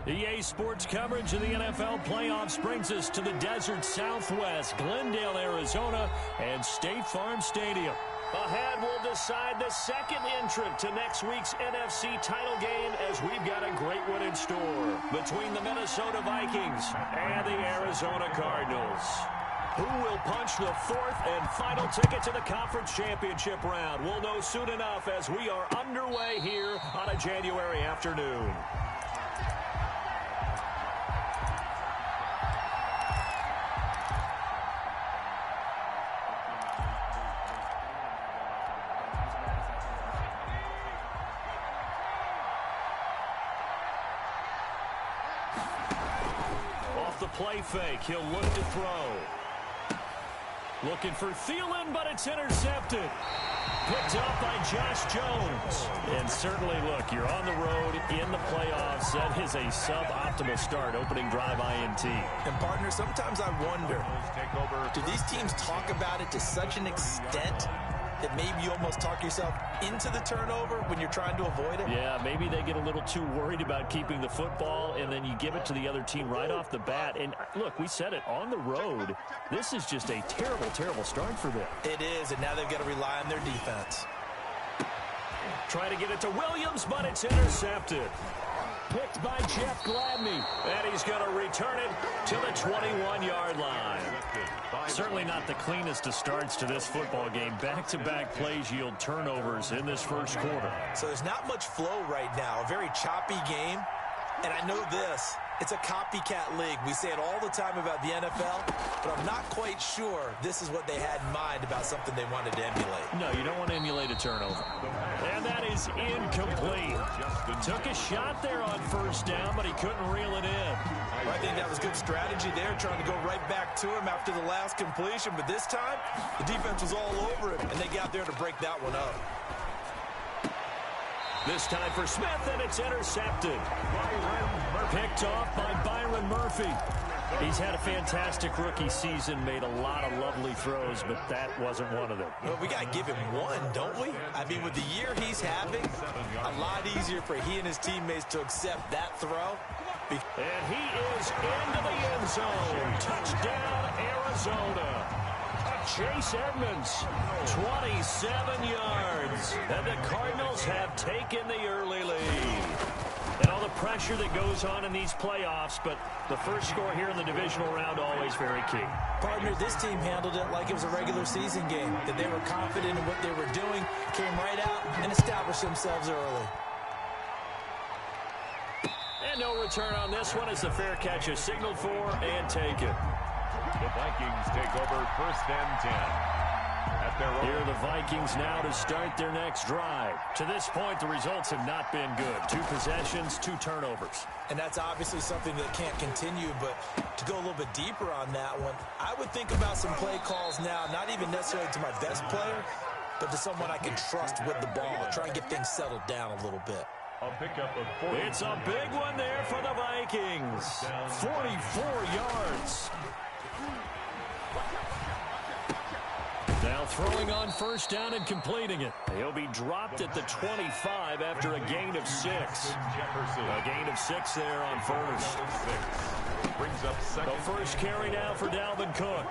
EA Sports coverage of the NFL playoffs brings us to the desert Southwest, Glendale, Arizona, and State Farm Stadium. Ahead, we'll decide the second entrant to next week's NFC title game as we've got a great one in store between the Minnesota Vikings and the Arizona Cardinals. Who will punch the fourth and final ticket to the conference championship round? We'll know soon enough as we are underway here on a January afternoon. Off the play fake, he'll look to throw. Looking for Thielen, but it's intercepted. Picked up by Josh Jones. And certainly, look, you're on the road in the playoffs. That is a suboptimal start, opening drive INT. And, partner, sometimes I wonder, do these teams talk about it to such an extent that maybe you almost talk yourself into the turnover when you're trying to avoid it? Yeah, maybe they get a little too worried about keeping the football, and then you give it to the other team right off the bat. And, look, we said it, on the road, this is just a terrible, terrible start for them. It is, and now they've got to rely on their defense. Trying to get it to Williams, but it's intercepted. Picked by Jeff Gladney, and he's going to return it to the 21-yard line. Certainly not the cleanest of starts to this football game. Back-to-back plays yield turnovers in this first quarter. So there's not much flow right now. A very choppy game. And I know this. It's a copycat league. We say it all the time about the NFL, but I'm not quite sure this is what they had in mind about something they wanted to emulate. No, you don't want to emulate a turnover. And that is incomplete. Took a shot there on first down, but he couldn't reel it in. I think that was good strategy there, trying to go right back to him after the last completion. But this time, the defense was all over him, and they got there to break that one up. This time for Smith, and it's intercepted. Picked off by Byron Murphy. He's had a fantastic rookie season, made a lot of lovely throws, but that wasn't one of them. Well, we got to give him one, don't we? I mean, with the year he's having, a lot easier for he and his teammates to accept that throw. And he is into the end zone. Touchdown, Arizona. Chase Edmonds, 27 yards. And the Cardinals have taken the early lead. And all the pressure that goes on in these playoffs, but the first score here in the divisional round always very key. Partner, this team handled it like it was a regular season game, that they were confident in what they were doing, came right out and established themselves early. And no return on this one as the fair catch is signaled for and taken. The Vikings take over first and 10. Here are the Vikings now to start their next drive. To this point, the results have not been good. 2 possessions, 2 turnovers. And that's obviously something that can't continue, but to go a little bit deeper on that one, I would think about some play calls now, not even necessarily to my best player, but to someone I can trust with the ball. Try and get things settled down a little bit. It's a big one there for the Vikings. 44 yards. Now throwing on first down and completing it. He'll be dropped at the 25 after a gain of 6. A gain of 6 there on first. The first carry now for Dalvin Cook.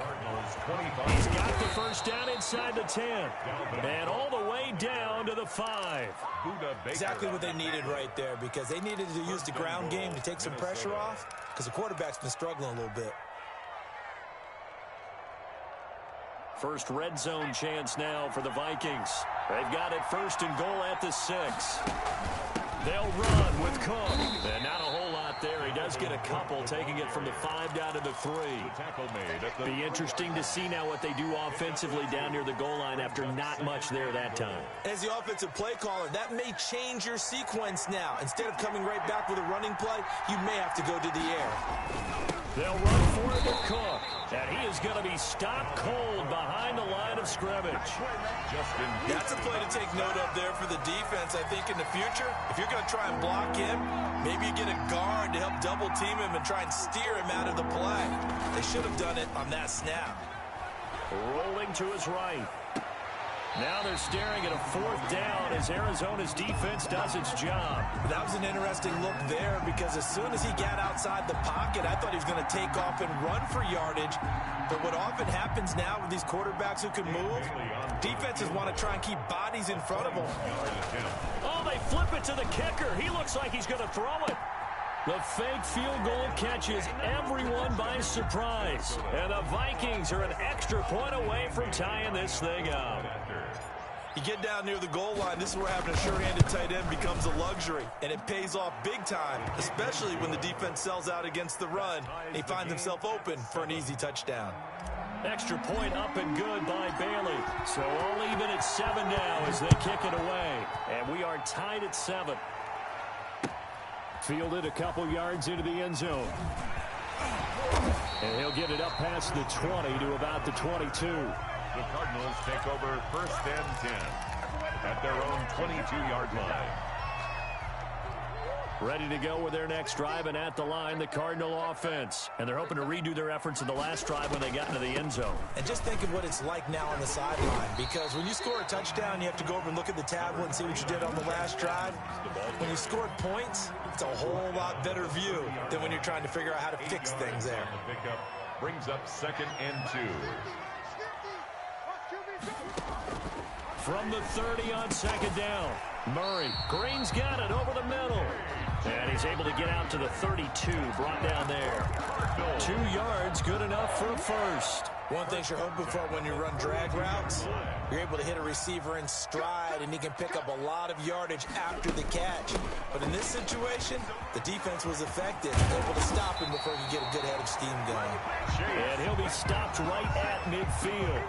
He's got the first down inside the 10. And all the way down to the 5. Exactly what they needed right there, because they needed to use the ground game to take some pressure off, because the quarterback's been struggling a little bit. First red zone chance now for the Vikings. They've got it first and goal at the 6. They'll run with Cook. And not a whole lot there. He does get a couple, taking it from the 5 down to the 3. Be interesting to see now what they do offensively down near the goal line after not much there that time. As the offensive play caller, that may change your sequence now. Instead of coming right back with a running play, you may have to go to the air. They'll run for it to Cook. And he is going to be stopped cold behind the line of scrimmage. That's a play to take note of there for the defense, I think, in the future. If you're going to try and block him, maybe you get a guard to help double-team him and try and steer him out of the play. They should have done it on that snap. Rolling to his right. Now they're staring at a 4th down as Arizona's defense does its job. That was an interesting look there because as soon as he got outside the pocket, I thought he was going to take off and run for yardage. But what often happens now with these quarterbacks who can move, defenses want to try and keep bodies in front of them. Oh, they flip it to the kicker. He looks like he's going to throw it. The fake field goal catches everyone by surprise. And the Vikings are an extra point away from tying this thing up. You get down near the goal line, this is where having a sure-handed tight end becomes a luxury. And it pays off big time, especially when the defense sells out against the run. And he finds himself open for an easy touchdown. Extra point up and good by Bailey. So all even at 7 now as they kick it away. And we are tied at 7. Fielded a couple yards into the end zone. And he'll get it up past the 20 to about the 22. The Cardinals take over 1st and 10 at their own 22-yard line. Ready to go with their next drive, and at the line, the Cardinal offense. And they're hoping to redo their efforts in the last drive when they got into the end zone. And just think of what it's like now on the sideline, because when you score a touchdown, you have to go over and look at the tablet and see what you did on the last drive. When you scored points, it's a whole lot better view than when you're trying to figure out how to fix things there. The pickup brings up 2nd and 2. From the 30 on 2nd down. Murray. Green's got it over the middle. And he's able to get out to the 32. Brought down there. 2 yards, good enough for a first. One thing you're hoping for when you run drag routes, you're able to hit a receiver in stride, and he can pick up a lot of yardage after the catch. But in this situation, the defense was effective, able to stop him before he could get a good head of steam going. And he'll be stopped right at midfield.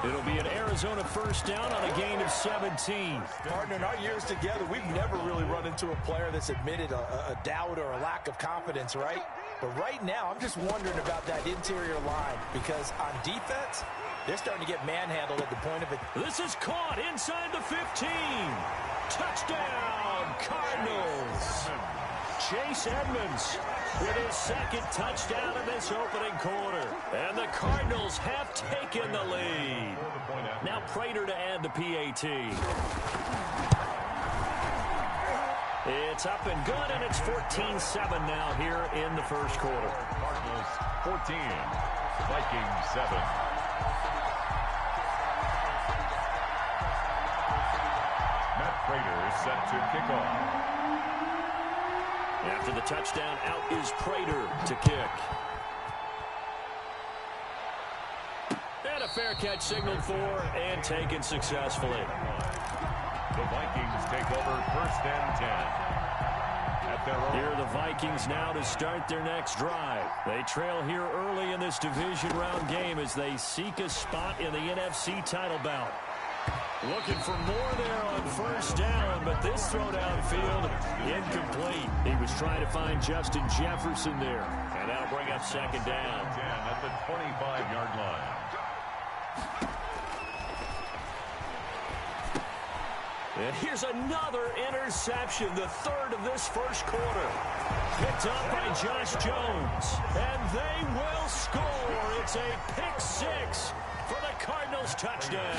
It'll be an Arizona 1st down on a gain of 17. Partner, in our years together, we've never really run into a player that's admitted a doubt or a lack of confidence, right? But right now, I'm just wondering about that interior line because on defense, they're starting to get manhandled at the point of it. This is caught inside the 15. Touchdown, Cardinals. Chase Edmonds with his 2nd touchdown in this opening quarter. And the Cardinals have taken the lead. Now Prater to add the PAT. It's up and good, and it's 14-7 now here in the 1st quarter. Cardinals 14, Vikings 7. Matt Prater is set to kick off. After the touchdown, out is Prater to kick. And a fair catch signaled for and taken successfully. The Vikings take over 1st and 10. At their own. Here are the Vikings now to start their next drive. They trail here early in this division round game as they seek a spot in the NFC title bout. Looking for more there on 1st down, but this throw downfield incomplete. He was trying to find Justin Jefferson there. And that'll bring up 2nd down. 10 at the 25-yard line. And here's another interception, the 3rd of this 1st quarter. Picked up by Josh Jones. And they will score. It's a pick 6 for the Cardinals touchdown.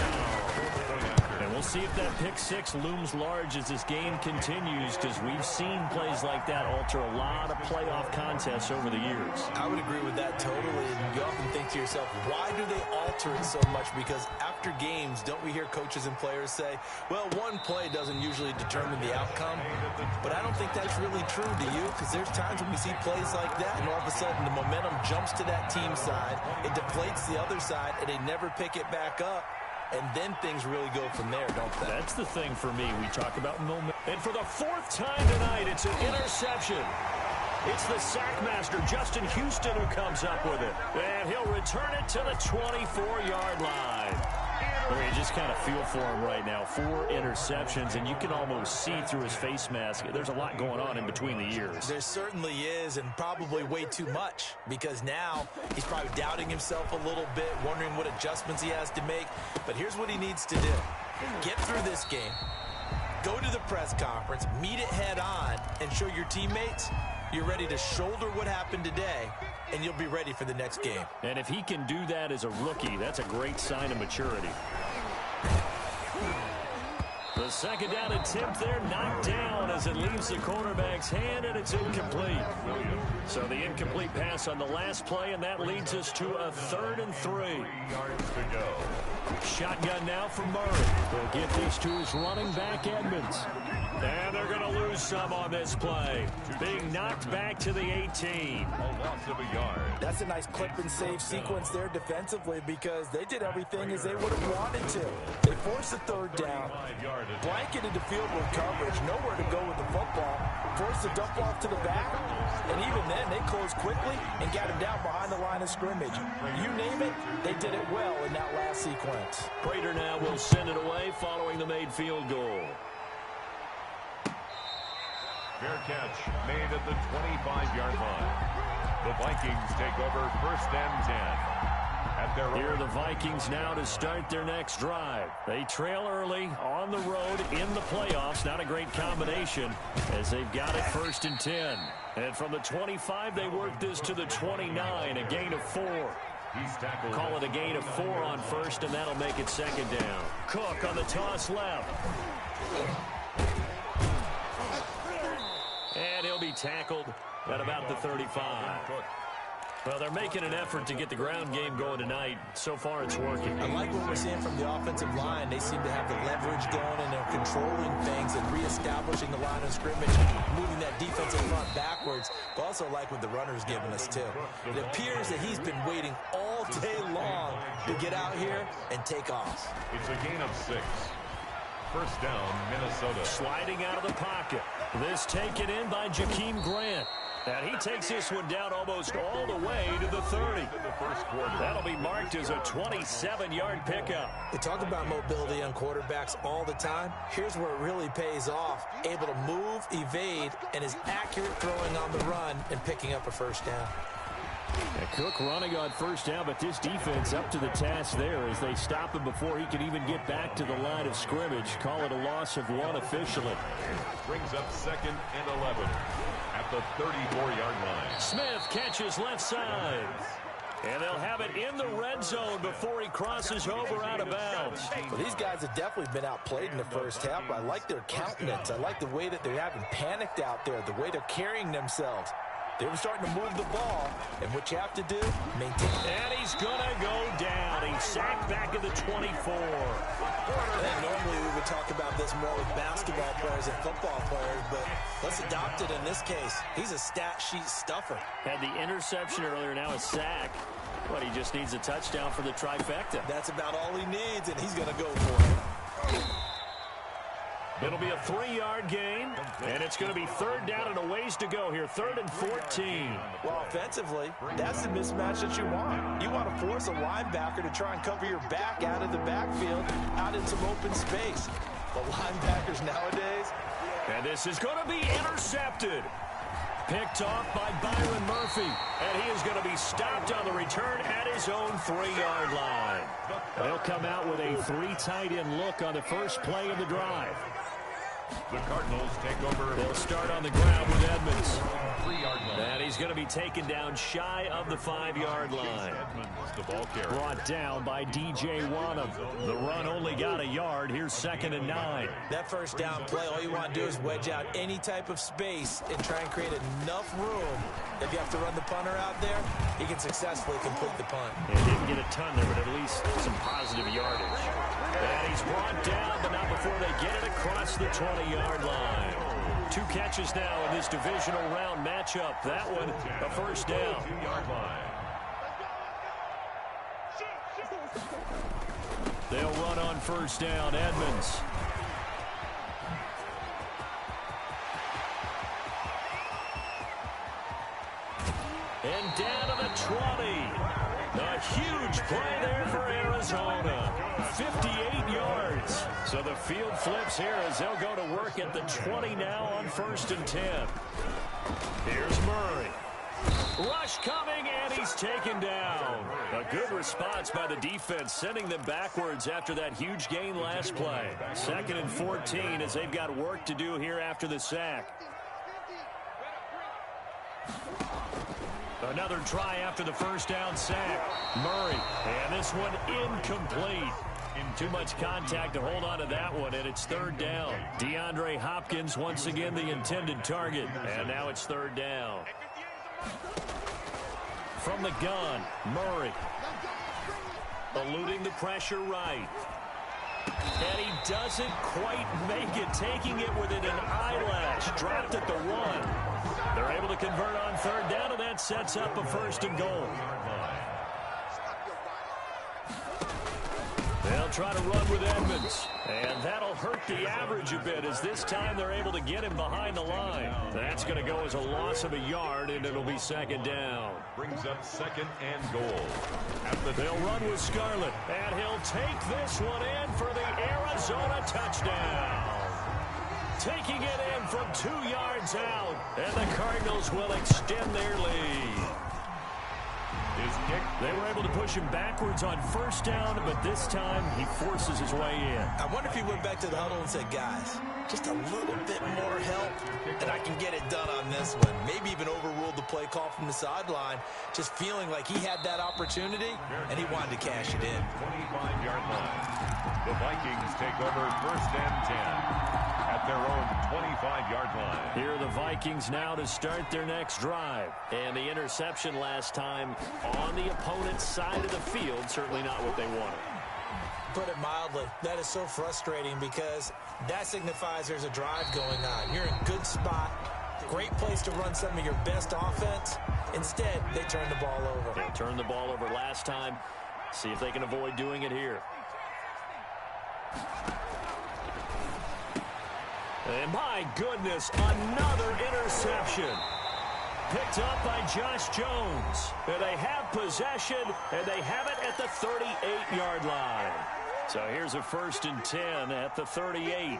And we'll see if that pick 6 looms large as this game continues, because we've seen plays like that alter a lot of playoff contests over the years. I would agree with that totally. And you often think to yourself, why do they alter it so much? Because after games, don't we hear coaches and players say, well, one play doesn't usually determine the outcome. But I don't think that's really true, do you? Because there's times when we see plays like that, and all of a sudden the momentum jumps to that team side, it deflates the other side, and they never pick it back up. And then things really go from there, don't they? That's the thing for me. We talk about moment. And for the 4th time tonight, it's an interception. It's the sackmaster, Justin Houston, who comes up with it. And he'll return it to the 24-yard line. I mean, you just kind of feel for him right now. 4 interceptions, and you can almost see through his face mask. There's a lot going on in between the ears. There certainly is, and probably way too much, because now he's probably doubting himself a little bit, wondering what adjustments he has to make. But here's what he needs to do. Get through this game, go to the press conference, meet it head on, and show your teammates you're ready to shoulder what happened today, and you'll be ready for the next game. And if he can do that as a rookie, that's a great sign of maturity. second down attempt there knocked down as it leaves the quarterback's hand, and it's incomplete. So the incomplete pass on the last play, and that leads us to a 3rd and 3. 3 yards to go. Shotgun now for Murray. They'll get this to his running back, Edmonds. And they're going to lose some on this play. Being knocked back to the 18. A loss of a yard. That's a nice clip and save sequence there defensively because they did everything as they would have wanted to. They forced a 3rd down, blanketed the field with coverage, nowhere to go with the football, forced the dump off to the back, and even then they closed quickly and got him down behind the line of scrimmage. You name it, they did it well in that last sequence. Prater now will send it away following the made field goal. Fair catch made at the 25-yard line. The Vikings take over 1st and 10. At their Here are the Vikings now to start their next drive. They trail early on the road in the playoffs. Not a great combination as they've got it 1st and 10. And from the 25, they work this to the 29, a gain of 4. He's tackled. Call it a gain of 4 on 1st, and that'll make it 2nd down. Cook on the toss left. And he'll be tackled at about the 35. Well, they're making an effort to get the ground game going tonight. So far, it's working. I like what we're seeing from the offensive line. They seem to have the leverage going, and they're controlling things and reestablishing the line of scrimmage, moving that defensive front backwards. But also like what the runner's giving us, too. It appears that he's been waiting all day long to get out here and take off. It's a gain of 6. 1st down, Minnesota. Sliding out of the pocket. This taken in by Jakeem Grant. And he takes this one down almost all the way to the 30. That'll be marked as a 27-yard pickup. They talk about mobility on quarterbacks all the time. Here's where it really pays off. Able to move, evade, and is accurate throwing on the run and picking up a 1st down. Cook running on 1st down, but this defense up to the task there as they stop him before he can even get back to the line of scrimmage. Call it a loss of 1 officially. Brings up 2nd and 11 at the 34-yard line. Smith catches left side. And they'll have it in the red zone before he crosses over out of bounds. Well, these guys have definitely been outplayed in the 1st half. I like their countenance. I like the way that they haven't panicked out there, the way they're carrying themselves. They were starting to move the ball, and what you have to do, maintain. And he's going to go down. He's sacked back at the 24. And normally we would talk about this more with basketball players and football players, but let's adopt it in this case. He's a stat sheet stuffer. Had the interception earlier, now a sack. But he just needs a touchdown for the trifecta. That's about all he needs, and he's going to go for it. It'll be a 3-yard gain, and it's going to be 3rd down and a ways to go here. 3rd and 14. Well, offensively, that's the mismatch that you want. You want to force a linebacker to try and cover your back out of the backfield, out in some open space. But linebackers nowadays. And this is going to be intercepted. Picked off by Byron Murphy. And he is going to be stopped on the return at his own 3-yard line. They'll come out with a 3 tight end look on the first play of the drive. The Cardinals take over. They'll start on the ground with Edmonds. 3-yard line. And he's going to be taken down shy of the 5-yard line. Edmonds, the ball carrier. Brought down by DJ Wanham. The run only got a yard. Here's 2nd and 9. That 1st down play, all you want to do is wedge out any type of space and try and create enough room. If you have to run the punter out there, he can successfully complete the punt. He didn't get a ton there, but at least some positive yardage. And he's brought down, but not before they get it across the 20-yard line. 2 catches now in this divisional round matchup. That one, a 1st down. 2-yard line. They'll run on 1st down. Edmonds. And down to the 20. A huge play there for Arizona. 58 yards. So the field flips here as they'll go to work at the 20 now on 1st and 10. Here's Murray. Rush coming, and he's taken down. A good response by the defense, sending them backwards after that huge gain last play. 2nd and 14 as they've got work to do here after the sack. Another try after the 1st down sack. Murray, and this one incomplete. Too much contact to hold on to that one, and it's third down. DeAndre Hopkins once again the intended target, and now it's third down. From the gun, Murray. Eluding the pressure right. And he doesn't quite make it, taking it within an eyelash. Dropped at the 1. They're able to convert on third down, and that sets up a first and goal. They'll try to run with Edmonds, and that'll hurt the average a bit as this time they're able to get him behind the line. That's going to go as a loss of a yard, and it'll be second down. Brings up second and goal. They'll run with Scarlett, and he'll take this one in for the Arizona touchdown. Taking it in from 2 yards out, and the Cardinals will extend their lead. They were able to push him backwards on first down, but this time he forces his way in. I wonder if he went back to the huddle and said, guys, just a little bit more help, and I can get it done on this one. Maybe even overruled the play call from the sideline, just feeling like he had that opportunity, and he wanted to cash it in. 25-yard line. The Vikings take over first and 10 at their own 25-yard line. Here are the Vikings now to start their next drive. And the interception last time on the opponent's side of the field, certainly not what they wanted. Put it mildly, that is so frustrating because that signifies there's a drive going on. You're in a good spot, great place to run some of your best offense. Instead, they turn the ball over. They turned the ball over last time. See if they can avoid doing it here. And my goodness, another interception. Picked up by Josh Jones. And they have possession, and they have it at the 38-yard line. So here's a first and 10 at the 38.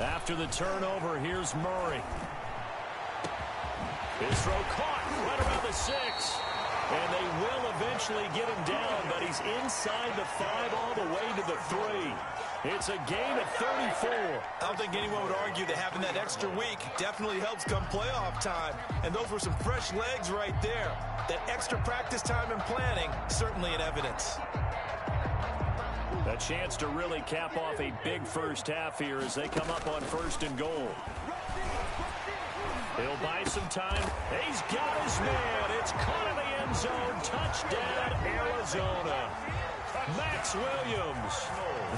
After the turnover, here's Murray. His throw caught right around the 6. And they will eventually get him down, but he's inside the 5 all the way to the 3. It's a gain of 34. I don't think anyone would argue that having that extra week definitely helps come playoff time. And those were some fresh legs right there. That extra practice time and planning, certainly in evidence. A chance to really cap off a big first half here as they come up on first and goal. He'll buy some time. He's got his man. It's caught in the end zone. Touchdown, Arizona. Max Williams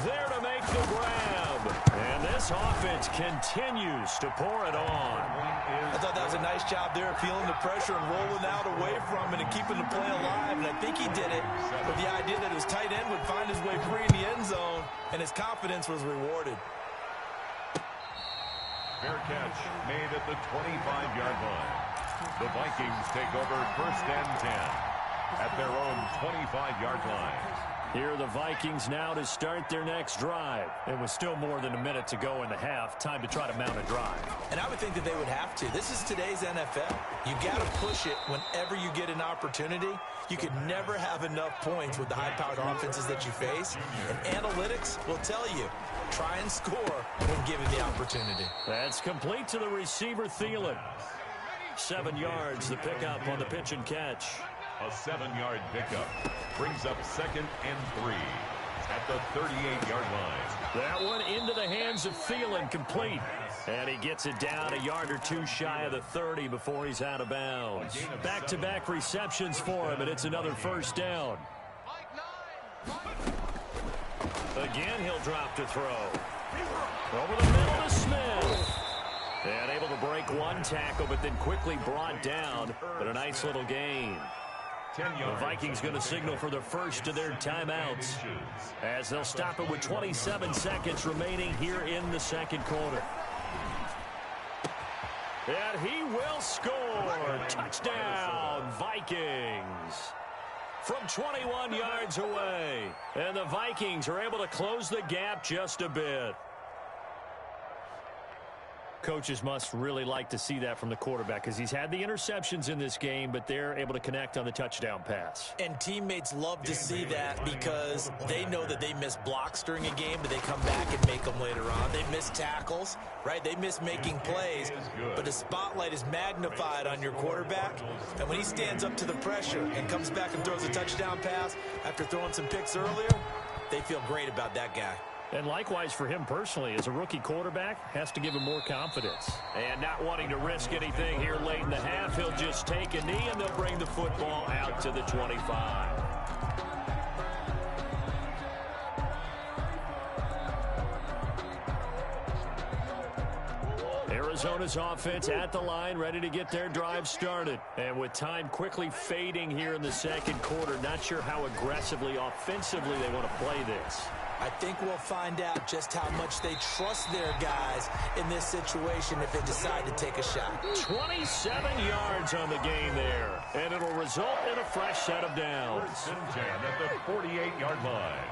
there to make the grab. And this offense continues to pour it on. I thought that was a nice job there, feeling the pressure and rolling out away from it and keeping the play alive. And I think he did it with the idea that his tight end would find his way free in the end zone, and his confidence was rewarded. Fair catch made at the 25-yard line. The Vikings take over first and 10 at their own 25-yard line. Here are the Vikings now to start their next drive. And with still more than a minute to go in the half, time to try to mount a drive. And I would think that they would have to. This is today's NFL. You got to push it whenever you get an opportunity. You could never have enough points with the high-powered offenses that you face. And analytics will tell you, try and score when given the opportunity. That's complete to the receiver, Thielen. 7 yards, the pickup on the pitch and catch. A 7-yard pickup brings up second and 3 at the 38-yard line. That one into the hands of Thielen, complete. And he gets it down a yard or two shy of the 30 before he's out of bounds. Back-to-back receptions for him, and it's another first down. Again, he'll drop to throw. Over the middle to Smith. And able to break one tackle, but then quickly brought down. But a nice little gain. The Vikings going to signal for the first of their timeouts as they'll stop it with 27 seconds remaining here in the second quarter. And he will score. Touchdown, Vikings. From 21 yards away. And the Vikings are able to close the gap just a bit. Coaches must really like to see that from the quarterback because he's had the interceptions in this game, but they're able to connect on the touchdown pass. And teammates love to see that because they know that they miss blocks during a game, but they come back and make them later on. They miss tackles, right? They miss making plays, but the spotlight is magnified on your quarterback. And when he stands up to the pressure and comes back and throws a touchdown pass after throwing some picks earlier, they feel great about that guy. And likewise for him personally, as a rookie quarterback, has to give him more confidence. And not wanting to risk anything here late in the half, he'll just take a knee and they'll bring the football out to the 25. Arizona's offense at the line, ready to get their drive started. And with time quickly fading here in the second quarter, not sure how aggressively, offensively they want to play this. I think we'll find out just how much they trust their guys in this situation if they decide to take a shot. 27 yards on the game there, and it'll result in a fresh set of downs. First and 10 at the 48-yard line.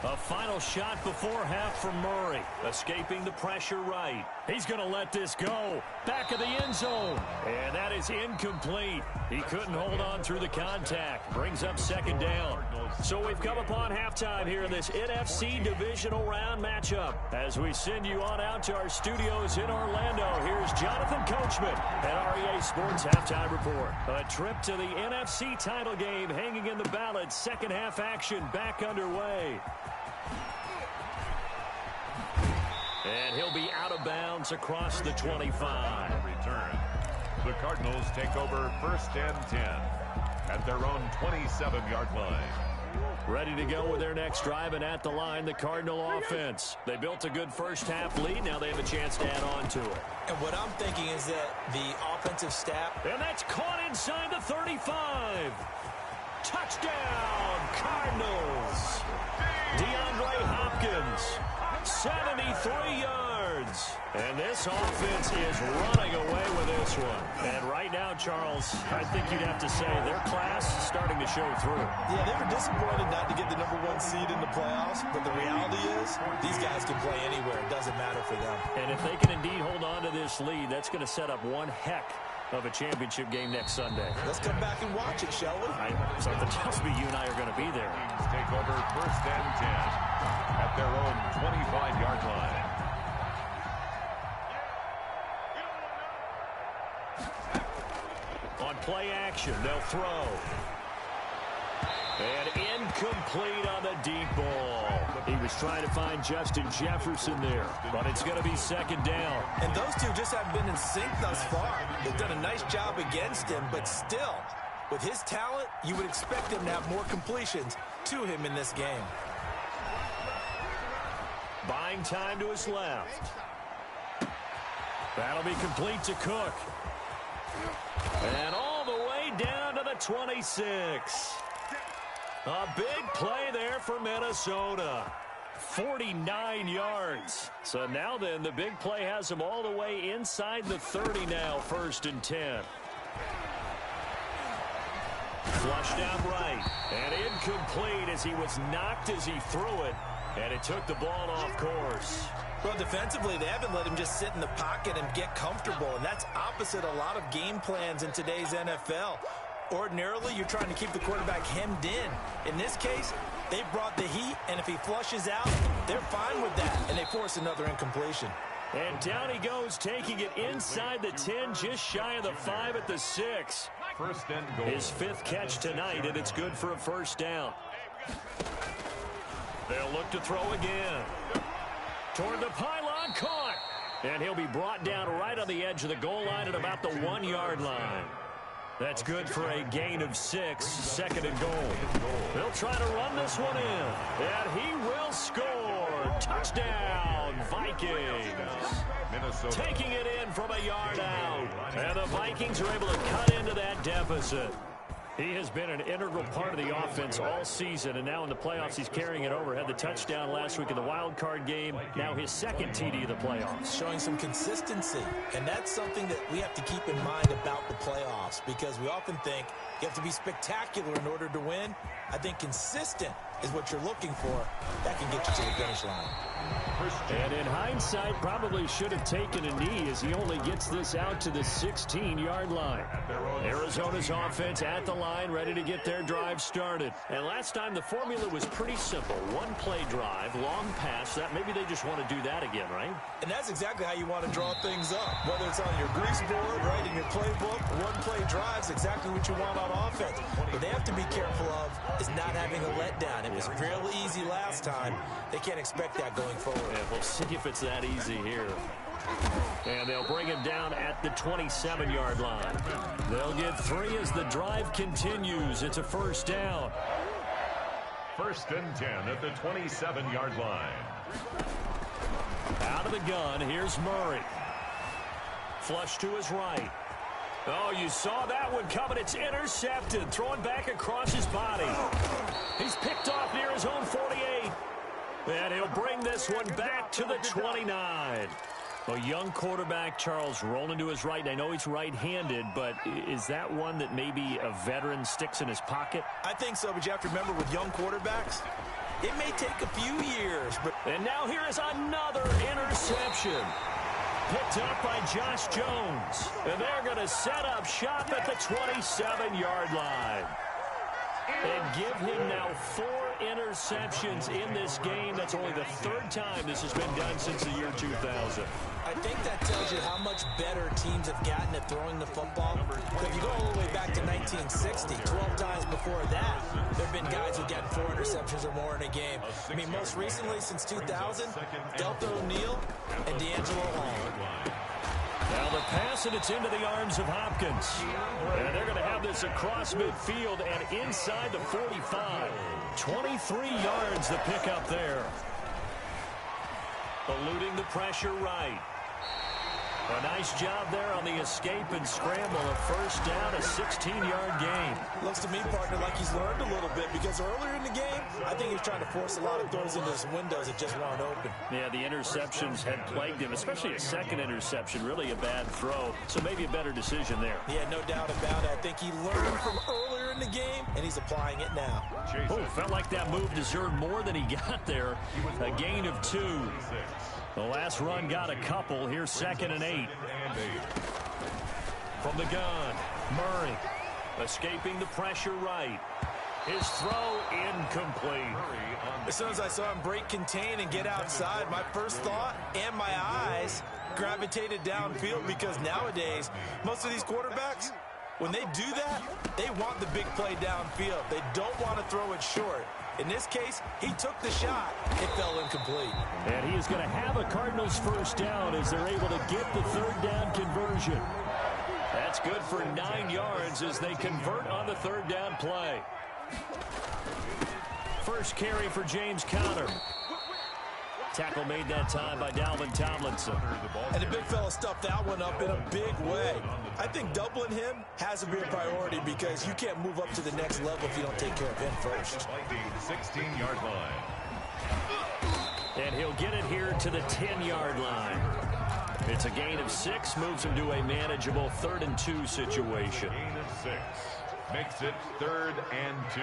A final shot before half from Murray, escaping the pressure right. He's going to let this go. Back of the end zone. And that is incomplete. He couldn't hold on through the contact. Brings up second down. So we've come upon halftime here in this NFC divisional round matchup. As we send you on out to our studios in Orlando, here's Jonathan Coachman at REA Sports Halftime Report. A trip to the NFC title game hanging in the balance. Second half action back underway. And he'll be out of bounds across the 25. Return. The Cardinals take over first and 10 at their own 27-yard line. Ready to go with their next drive, and at the line, the Cardinal offense. They built a good first half lead. Now they have a chance to add on to it. And what I'm thinking is that the offensive staff... And that's caught inside the 35. Touchdown, Cardinals. DeAndre Hopkins. 73 yards. And this offense is running away with this one. And right now, Charles, I think you'd have to say their class is starting to show through. Yeah, they were disappointed not to get the #1 seed in the playoffs, but the reality is these guys can play anywhere. It doesn't matter for them. And if they can indeed hold on to this lead, that's going to set up one heck of a championship game next Sunday. Let's come back and watch it, shall we? Something tells me you and I are going to be there. Take over first and 10 at their own 25-yard line. On play action, they'll throw. And incomplete on the deep ball. He was trying to find Justin Jefferson there, but it's going to be second down. And those two just haven't been in sync thus far. They've done a nice job against him, but still, with his talent, you would expect him to have more completions to him in this game. Buying time to his left. That'll be complete to Cook. And all the way down to the 26. A big play there for Minnesota. 49 yards. So now then, the big play has him all the way inside the 30 now, first and 10. Flushed out right. And incomplete as he was knocked as he threw it. And it took the ball off course. Well, defensively, they haven't let him just sit in the pocket and get comfortable. And that's opposite a lot of game plans in today's NFL. Ordinarily, you're trying to keep the quarterback hemmed in. In this case, they brought the heat, and if he flushes out, they're fine with that, and they force another incompletion. And down he goes, taking it inside the 10, just shy of the 5 at the 6. First and goal. His 5th catch tonight, and it's good for a first down. They'll look to throw again. Toward the pylon, caught. And he'll be brought down right on the edge of the goal line at about the 1-yard line. That's good for a gain of 6, second and goal. They'll try to run this one in, and he will score. Touchdown, Vikings. Minnesota taking it in from a yard out. And the Vikings are able to cut into that deficit. He has been an integral part of the offense all season, and now in the playoffs he's carrying it over. Had the touchdown last week in the wild card game. Now his second TD of the playoffs. Showing some consistency, and that's something that we have to keep in mind about the playoffs, because we often think you have to be spectacular in order to win. I think consistent is what you're looking for. That can get you to the finish line. And in hindsight, probably should have taken a knee as he only gets this out to the 16-yard line. Arizona's offense at the line, ready to get their drive started. And last time the formula was pretty simple. One-play drive, long pass. That maybe they just want to do that again, right? And that's exactly how you want to draw things up. Whether it's on your grease board, right, in your playbook, one-play drives exactly what you want on offense. What they have to be careful of is not having a letdown. It was real easy last time. They can't expect that going forward. Yeah, we'll see if it's that easy here. And they'll bring him down at the 27-yard line. They'll get 3 as the drive continues. It's a first down. 1st and 10 at the 27-yard line. Out of the gun, here's Murray. Flush to his right. Oh, you saw that one coming. It's intercepted. Throwing back across his body. He's picked off near his own 48. And he'll bring this one back to the 29. A young quarterback, Charles, rolling to his right. I know he's right-handed, but is that one that maybe a veteran sticks in his pocket? I think so, but you have to remember with young quarterbacks, it may take a few years. And now here is another interception. Picked up by Josh Jones. And they're going to set up shop at the 27-yard line. And give him now 4 interceptions in this game. That's only the 3rd time this has been done since the year 2000. I think that tells you how much better teams have gotten at throwing the football. If you go all the way back to 1960, 12 times before that, there have been guys who've gotten 4 interceptions or more in a game. I mean, most recently, since 2000, Delta O'Neal and D'Angelo Hall. Now the pass, and it's into the arms of Hopkins. And they're going to have this across midfield and inside the 45. 23 yards the pickup there. Eluding the pressure right. A nice job there on the escape and scramble. A first down, a 16-yard gain. Looks to me, partner, like he's learned a little bit because earlier in the game, I think he was trying to force a lot of throws into his windows that just weren't open. Yeah, the interceptions had plagued him, especially a second interception. Really a bad throw, so maybe a better decision there. Yeah, no doubt about it. I think he learned from earlier in the game, and he's applying it now. Oh, felt like that move deserved more than he got there. A gain of 2. The last run got a couple. Here's 2nd and 8. From the gun, Murray escaping the pressure right. His throw incomplete. As soon as I saw him break contain and get outside, my first thought and my eyes gravitated downfield because nowadays, most of these quarterbacks, when they do that, they want the big play downfield. They don't want to throw it short. In this case, he took the shot. It fell incomplete. And he is going to have a Cardinals first down as they're able to get the 3rd down conversion. That's good for 9 yards as they convert on the 3rd down play. First carry for James Conner. Tackle made that time by Dalvin Tomlinson. And the big fella stuffed that one up in a big way. I think doubling him has to be a priority because you can't move up to the next level if you don't take care of him first. 16-yard line. And he'll get it here to the 10-yard line. It's a gain of 6, moves him to a manageable 3rd and 2 situation. Gain of 6 makes it 3rd and 2.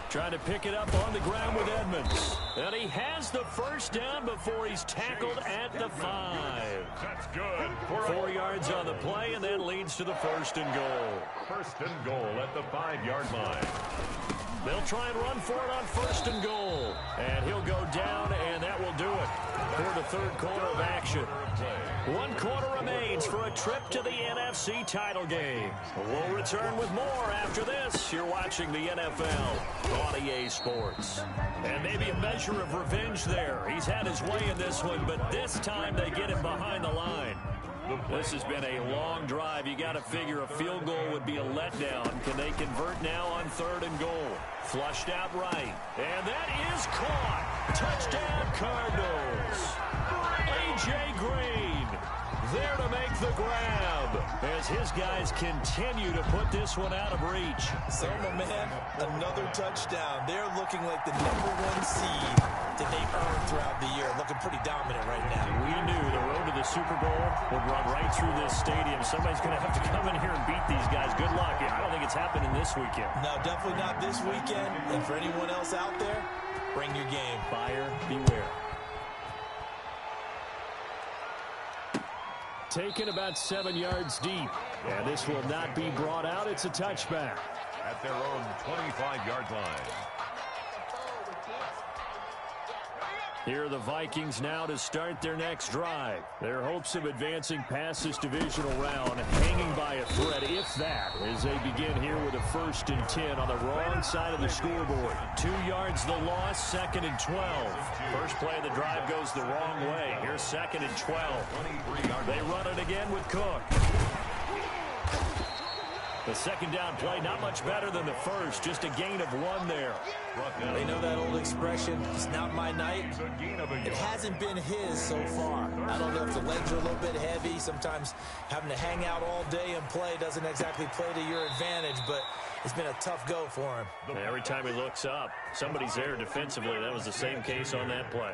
Trying to pick it up on the ground with Edmonds. And he has the first down before he's tackled at the 5. That's good. 4 yards on the play, and that leads to the 1st and goal. 1st and goal at the 5-yard line. They'll try and run for it on 1st and goal. And he'll go down, and that will do it for the 3rd quarter of action. 1 quarter remains for a trip to the NFC title game. We'll return with more after this. You're watching the NFL on EA Sports. And maybe a measure of revenge there. He's had his way in this one, but this time they get him behind the line. This has been a long drive. You got to figure a field goal would be a letdown. Can they convert now on 3rd and goal? Flushed out right. And that is caught. Touchdown Cardinals. A.J. Green there to make the grab as his guys continue to put this one out of reach. So, my man, another touchdown. They're looking like the #1 seed that they've earned throughout the year. looking pretty dominant right now. We knew the road to the Super Bowl would run right through this stadium. Somebody's going to have to come in here and beat these guys. Good luck. I don't think it's happening this weekend. No, definitely not this weekend. And for anyone else out there, bring your game. Buyer beware. Taken about 7 yards deep. And this will not be brought out. It's a touchback. At their own 25-yard line. Here are the Vikings now to start their next drive. Their hopes of advancing past this divisional round hanging by a thread, if that, as they begin here with a 1st and 10 on the wrong side of the scoreboard. 2 yards the loss, 2nd and 12. First play of the drive goes the wrong way. Here's 2nd and 12. They run it again with Cook. The second down play, not much better than the first, just a gain of 1 there. They know that old expression, it's not my night. It hasn't been his so far. I don't know if the legs are a little bit heavy. Sometimes having to hang out all day and play doesn't exactly play to your advantage, but it's been a tough go for him. Every time he looks up, somebody's there defensively. That was the same case on that play.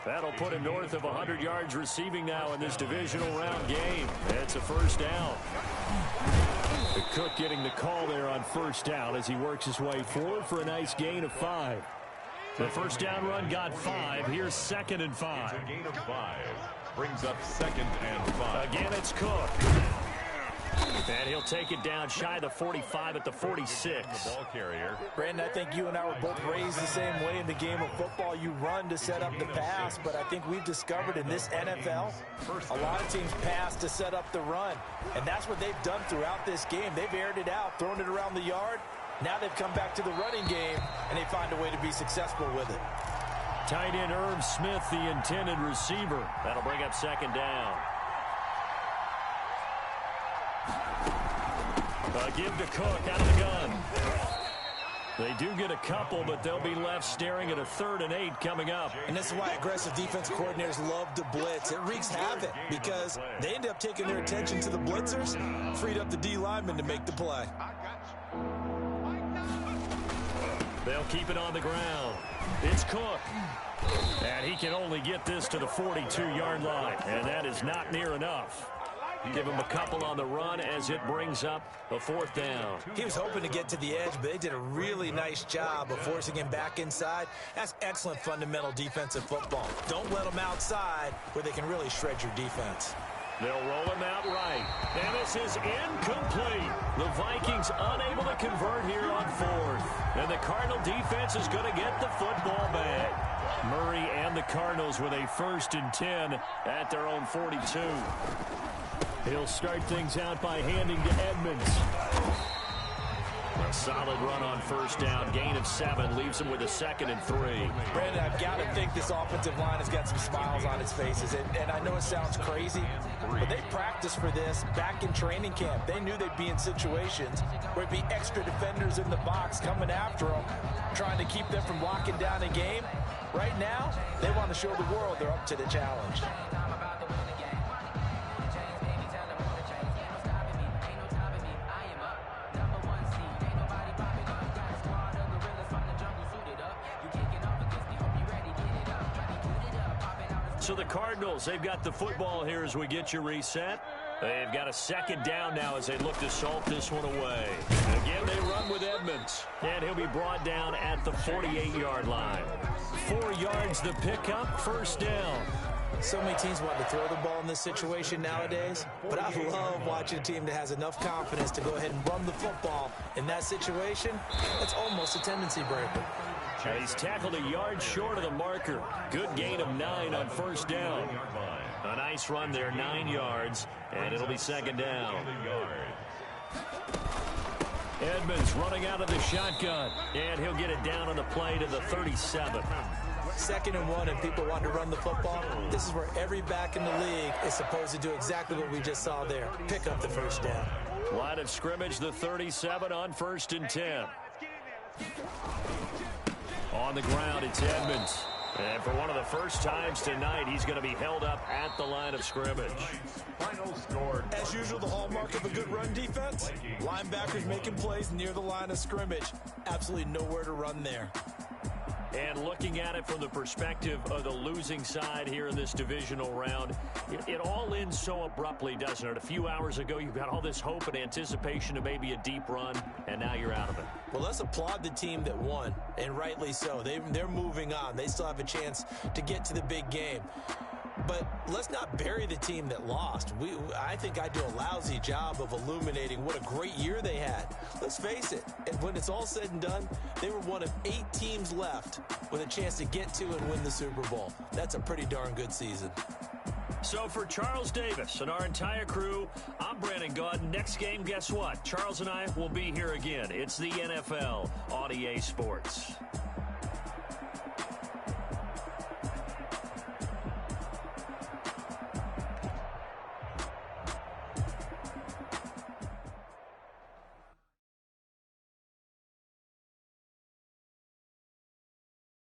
That'll put him north of 100 yards receiving now in this divisional round game. It's a 1st down. Cook getting the call there on 1st down as he works his way forward for a nice gain of 5. The 1st down run got 5. Here's 2nd and 5. It's a gain of 5. Brings up 2nd and 5. Again, it's Cook. And he'll take it down shy of the 45 at the 46. The ball carrier. Brandon, I think you and I were both raised the same way in the game of football. You run to set up the pass, but I think we've discovered in this NFL, a lot of teams pass to set up the run. And that's what they've done throughout this game. They've aired it out, thrown it around the yard. Now they've come back to the running game, and they find a way to be successful with it. Tight end Irv Smith, the intended receiver. That'll bring up 2nd down. Give to Cook out of the gun. They do get a couple, but they'll be left staring at a 3rd and 8 coming up. And this is why aggressive defense coordinators love to blitz. It wreaks havoc because they end up taking their attention to the blitzers, freed up the D lineman to make the play. They'll keep it on the ground. It's Cook. And he can only get this to the 42-yard line, and that is not near enough. Give him a couple on the run as it brings up a 4th down. He was hoping to get to the edge, but they did a really nice job of forcing him back inside. That's excellent fundamental defensive football. Don't let them outside where they can really shred your defense. They'll roll him out right. And this is incomplete. The Vikings unable to convert here on 4th. And the Cardinal defense is going to get the football back. Murray and the Cardinals with a 1st and 10 at their own 42. He'll start things out by handing to Edmonds. A solid run on 1st down. Gain of 7 leaves him with a 2nd and 3. Brandon, I've got to think this offensive line has got some smiles on its faces. And I know it sounds crazy, but they practiced for this back in training camp. They knew they'd be in situations where it'd be extra defenders in the box coming after them, trying to keep them from locking down a game. Right now, they want to show the world they're up to the challenge. So the Cardinals, they've got the football here as we get you reset. They've got a 2nd down now as they look to salt this one away. Again, they run with Edmonds, and he'll be brought down at the 48-yard line. 4 yards the pickup, 1st down. So many teams want to throw the ball in this situation nowadays, but I love watching a team that has enough confidence to go ahead and run the football. In that situation, it's almost a tendency breaker. He's tackled a yard short of the marker. Good gain of 9 on 1st down. A nice run there, 9 yards, and it'll be 2nd down. Edmonds running out of the shotgun, and he'll get it down on the play to the 37. 2nd and 1, and people want to run the football. This is where every back in the league is supposed to do exactly what we just saw there. Pick up the 1st down. Line of scrimmage, the 37 on 1st and 10. On the ground, it's Edmonds. And for one of the first times tonight, he's going to be held up at the line of scrimmage. Final score. As usual, the hallmark of a good run defense, linebackers making plays near the line of scrimmage. Absolutely nowhere to run there. And looking at it from the perspective of the losing side here in this divisional round, it all ends so abruptly, doesn't it? A few hours ago, you've got all this hope and anticipation of maybe a deep run, and now you're out of it. Well, let's applaud the team that won, and rightly so. They're moving on. They still have a chance to get to the big game. But let's not bury the team that lost. I think I do a lousy job of illuminating what a great year they had. Let's face it, and when it's all said and done, they were one of 8 teams left with a chance to get to and win the Super Bowl. That's a pretty darn good season. So for Charles Davis and our entire crew, I'm Brandon Gaudin. Next game, guess what? Charles and I will be here again. It's the NFL on EA Sports.